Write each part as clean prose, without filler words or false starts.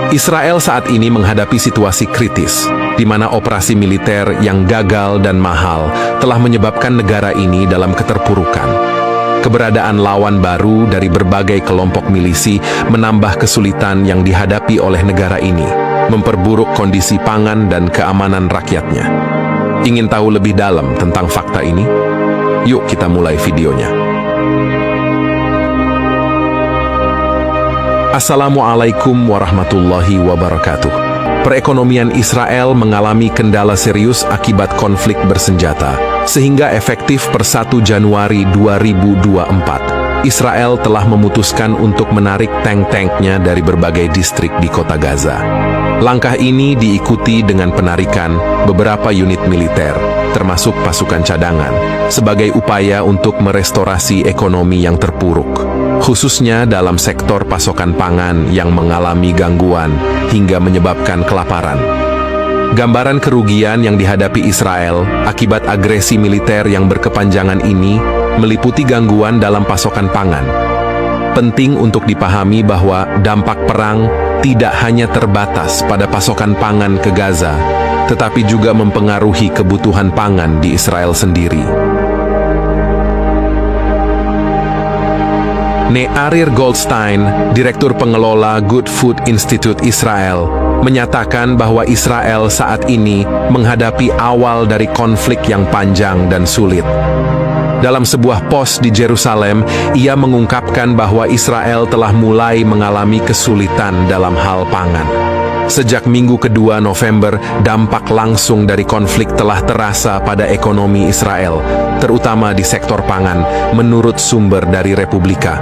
Israel saat ini menghadapi situasi kritis, di mana operasi militer yang gagal dan mahal telah menyebabkan negara ini dalam keterpurukan. Keberadaan lawan baru dari berbagai kelompok milisi menambah kesulitan yang dihadapi oleh negara ini, memperburuk kondisi pangan dan keamanan rakyatnya. Ingin tahu lebih dalam tentang fakta ini? Yuk kita mulai videonya. Assalamualaikum warahmatullahi wabarakatuh. Perekonomian Israel mengalami kendala serius akibat konflik bersenjata, sehingga efektif per 1 Januari 2024, Israel telah memutuskan untuk menarik tank-tanknya dari berbagai distrik di kota Gaza. Langkah ini diikuti dengan penarikan beberapa unit militer, termasuk pasukan cadangan, sebagai upaya untuk merestorasi ekonomi yang terpuruk, khususnya dalam sektor pasokan pangan yang mengalami gangguan hingga menyebabkan kelaparan. Gambaran kerugian yang dihadapi Israel akibat agresi militer yang berkepanjangan ini meliputi gangguan dalam pasokan pangan. Penting untuk dipahami bahwa dampak perang tidak hanya terbatas pada pasokan pangan ke Gaza, tetapi juga mempengaruhi kebutuhan pangan di Israel sendiri. Ne'arir Goldstein, Direktur Pengelola Good Food Institute Israel, menyatakan bahwa Israel saat ini menghadapi awal dari konflik yang panjang dan sulit. Dalam sebuah pos di Yerusalem, ia mengungkapkan bahwa Israel telah mulai mengalami kesulitan dalam hal pangan. Sejak minggu kedua November, dampak langsung dari konflik telah terasa pada ekonomi Israel, terutama di sektor pangan, menurut sumber dari Republika.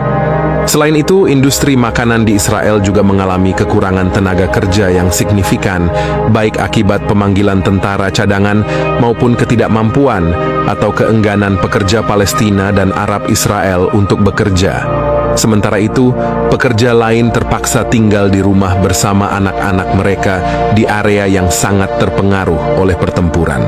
Selain itu, industri makanan di Israel juga mengalami kekurangan tenaga kerja yang signifikan, baik akibat pemanggilan tentara cadangan maupun ketidakmampuan atau keengganan pekerja Palestina dan Arab Israel untuk bekerja. Sementara itu, pekerja lain terpaksa tinggal di rumah bersama anak-anak mereka di area yang sangat terpengaruh oleh pertempuran.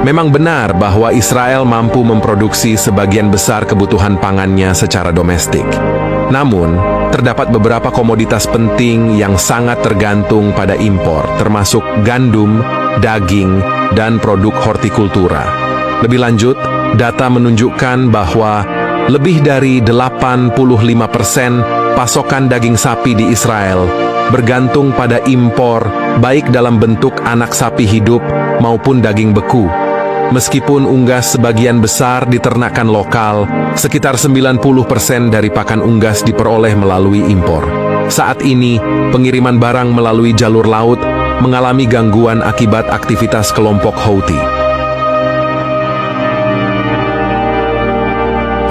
Memang benar bahwa Israel mampu memproduksi sebagian besar kebutuhan pangannya secara domestik. Namun, terdapat beberapa komoditas penting yang sangat tergantung pada impor, termasuk gandum, daging, dan produk hortikultura. Lebih lanjut, data menunjukkan bahwa lebih dari 85% pasokan daging sapi di Israel bergantung pada impor, baik dalam bentuk anak sapi hidup maupun daging beku. Meskipun unggas sebagian besar diternakan lokal, sekitar 90% dari pakan unggas diperoleh melalui impor. Saat ini, pengiriman barang melalui jalur laut mengalami gangguan akibat aktivitas kelompok Houthi.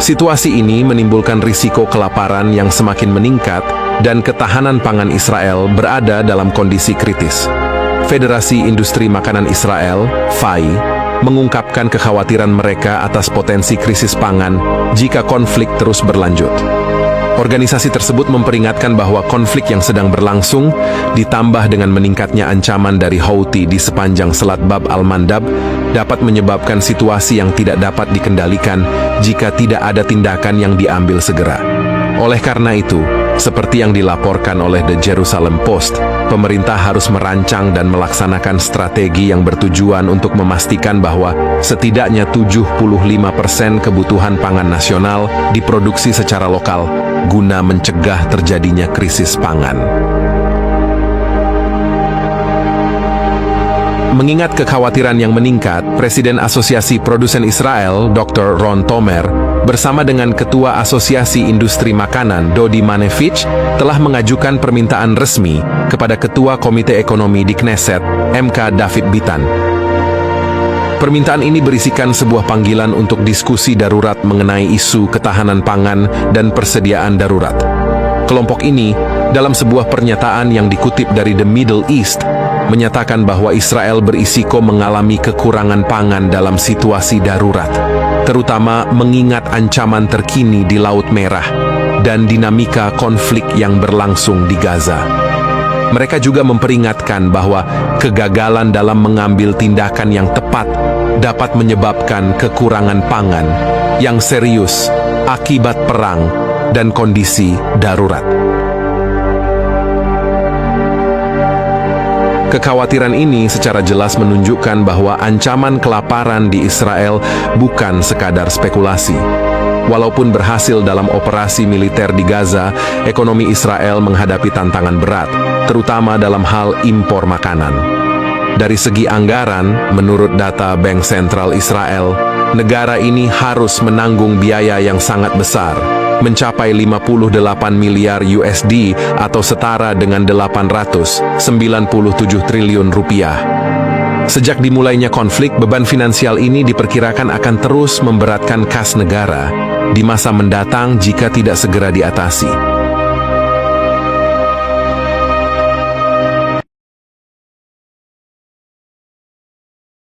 Situasi ini menimbulkan risiko kelaparan yang semakin meningkat dan ketahanan pangan Israel berada dalam kondisi kritis. Federasi Industri Makanan Israel, FAI, mengungkapkan kekhawatiran mereka atas potensi krisis pangan jika konflik terus berlanjut. Organisasi tersebut memperingatkan bahwa konflik yang sedang berlangsung, ditambah dengan meningkatnya ancaman dari Houthi di sepanjang Selat Bab al-Mandab, dapat menyebabkan situasi yang tidak dapat dikendalikan jika tidak ada tindakan yang diambil segera. Oleh karena itu, seperti yang dilaporkan oleh The Jerusalem Post, pemerintah harus merancang dan melaksanakan strategi yang bertujuan untuk memastikan bahwa setidaknya 75% kebutuhan pangan nasional diproduksi secara lokal guna mencegah terjadinya krisis pangan. Mengingat kekhawatiran yang meningkat, Presiden Asosiasi Produsen Israel, Dr. Ron Tomer, bersama dengan Ketua Asosiasi Industri Makanan, Dodi Manevich, telah mengajukan permintaan resmi kepada Ketua Komite Ekonomi di Knesset, MK David Bitan. Permintaan ini berisikan sebuah panggilan untuk diskusi darurat mengenai isu ketahanan pangan dan persediaan darurat. Kelompok ini, dalam sebuah pernyataan yang dikutip dari The Middle East, menyatakan bahwa Israel berisiko mengalami kekurangan pangan dalam situasi darurat, terutama mengingat ancaman terkini di Laut Merah dan dinamika konflik yang berlangsung di Gaza. Mereka juga memperingatkan bahwa kegagalan dalam mengambil tindakan yang tepat dapat menyebabkan kekurangan pangan yang serius akibat perang dan kondisi darurat. Kekhawatiran ini secara jelas menunjukkan bahwa ancaman kelaparan di Israel bukan sekadar spekulasi. Walaupun berhasil dalam operasi militer di Gaza, ekonomi Israel menghadapi tantangan berat, terutama dalam hal impor makanan. Dari segi anggaran, menurut data Bank Sentral Israel, negara ini harus menanggung biaya yang sangat besar, mencapai 58 miliar USD atau setara dengan 897 triliun rupiah. Sejak dimulainya konflik, beban finansial ini diperkirakan akan terus memberatkan kas negara di masa mendatang jika tidak segera diatasi.